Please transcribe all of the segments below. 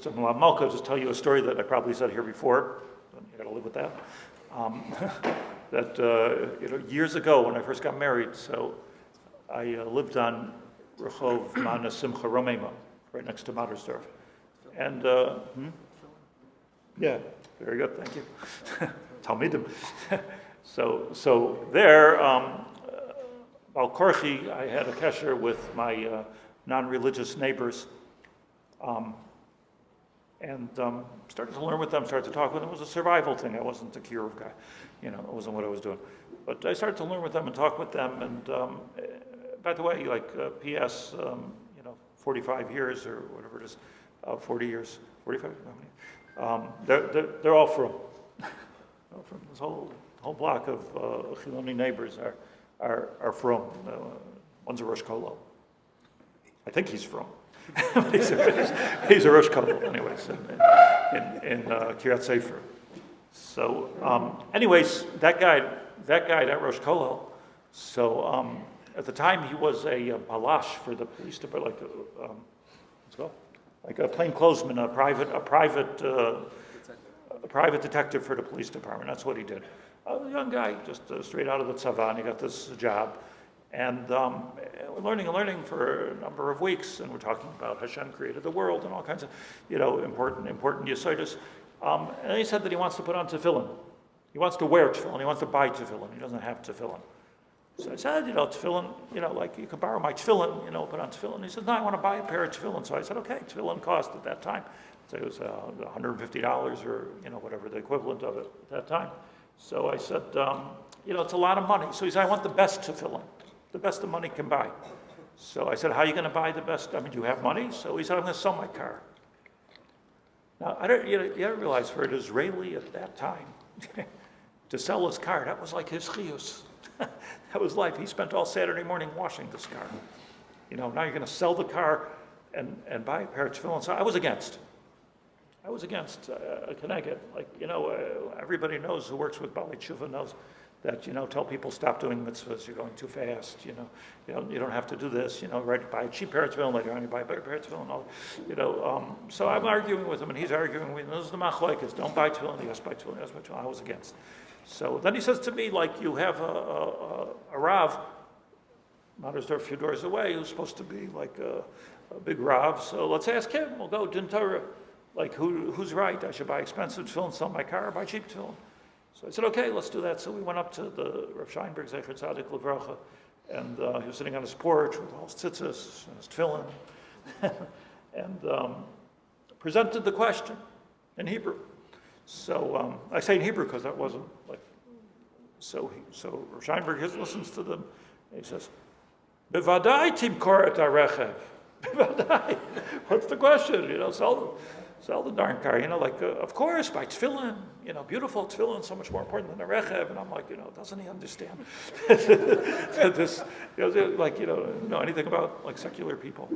just Malka, just tell you a story that I probably said here before. You got to live with that. Years ago when I first got married, so I lived on Rehov Mana Simcha Romema, right next to Mattersdorf. And, yeah, very good, thank you. Talmidim. So there, Bal Korchi, I had a kesher with my non-religious neighbors, and started to learn with them, started to talk with them. It was a survival thing. I wasn't a Kiruv guy, it wasn't what I was doing. But I started to learn with them and talk with them. And by the way, P.S., 45 years or whatever it is, 40 years, 45. They're all from this whole block of Chiloni neighbors are from. One's a Rosh Kolo. I think he's from. he's a Rosh Kolo, anyways, in Kiryat Sefer. So, anyways, that guy, that Rosh Kolo. So, at the time, he was a balash for the police department, like a plainclothesman, a private detective for the police department. That's what he did. A young guy, just straight out of the tzava, and he got this job. And we're learning for a number of weeks, and we're talking about Hashem created the world and all kinds of, important yesodis. And he said that he wants to put on tefillin. He wants to wear tefillin. He wants to buy tefillin. He doesn't have tefillin. So I said, tefillin, you could borrow my tefillin, put on tefillin. He said, no, I want to buy a pair of tefillin. So I said, okay, tefillin cost at that time, so it was $150 or, whatever the equivalent of it at that time. So I said, it's a lot of money. So he said, I want the best tefillin, the best the money can buy. So I said, how are you going to buy the best? Do you have money? So he said, I'm going to sell my car. Now, you don't realize for an Israeli at that time, to sell his car, that was like his chiyus. That was life. He spent all Saturday morning washing this car. Now you're going to sell the car and buy a pair of tefillin. So I was against Keneged. Everybody knows who works with Bali Tshuva knows that, tell people stop doing mitzvahs, you're going too fast, you don't have to do this, buy a cheap pair of tefillin, later on you buy a better pair of tefillin, so I'm arguing with him, and he's arguing with me, this is the machlokes, don't buy tefillin, yes, buy tefillin, yes, buy tefillin. I was against. So then he says to me, you have a Rav, Mattersdorf a few doors away, who's supposed to be a big Rav, so let's ask him, we'll go Din Torah, who's right, I should buy expensive tefillin, sell my car, or buy cheap tefillin. So I said, okay, let's do that. So we went up to the Rav Scheinberg, Zecher Tzadik Levracha, and he was sitting on his porch with all his tzitzis and his tefillin, and presented the question in Hebrew. So I say in Hebrew because that wasn't so Rav Scheinberg listens to them, and he says, Bevadai timkor et harechev. Bevadai. What's the question? Sell the darn car, of course, by tefillin, beautiful tefillin, so much more important than a rechev. And I'm like, doesn't he understand this, know anything about anything people?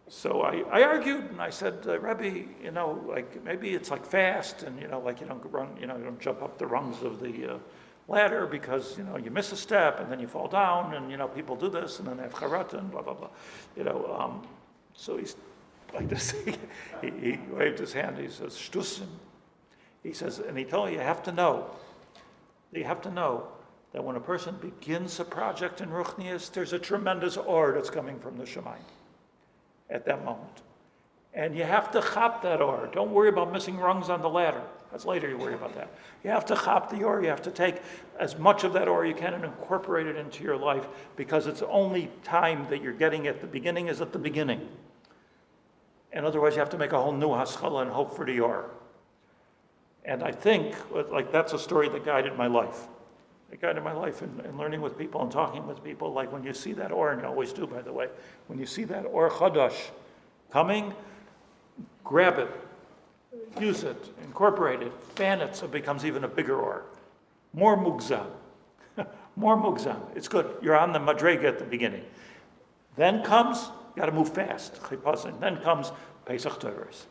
So I argued, and I said, Rebbe, maybe it's fast, and, you don't run, you don't jump up the rungs of the ladder because, you miss a step, and then you fall down, and, people do this, and then they have charata, and blah, blah, blah. So he's like this, he waved his hand, he says, Shtusim. He says, and he told me, you have to know that when a person begins a project in Ruchnius, there's a tremendous or that's coming from the Shemayim at that moment. And you have to chop that or. Don't worry about missing rungs on the ladder. That's later you worry about that. You have to chop the or. You have to take as much of that or you can and incorporate it into your life because it's the only time that you're getting at the beginning is at the beginning. And otherwise you have to make a whole new haskalah and hope for the or. And I think that's a story that guided my life. It guided my life in learning with people and talking with people. Like when you see that or, and you always do, by the way, when you see that or chadash coming, grab it, use it, incorporate it, fan it so it becomes even a bigger or. More mugzam. More mugzam. It's good. You're on the madrega at the beginning. Then comes, you got to move fast. Then comes Pesach Torahs.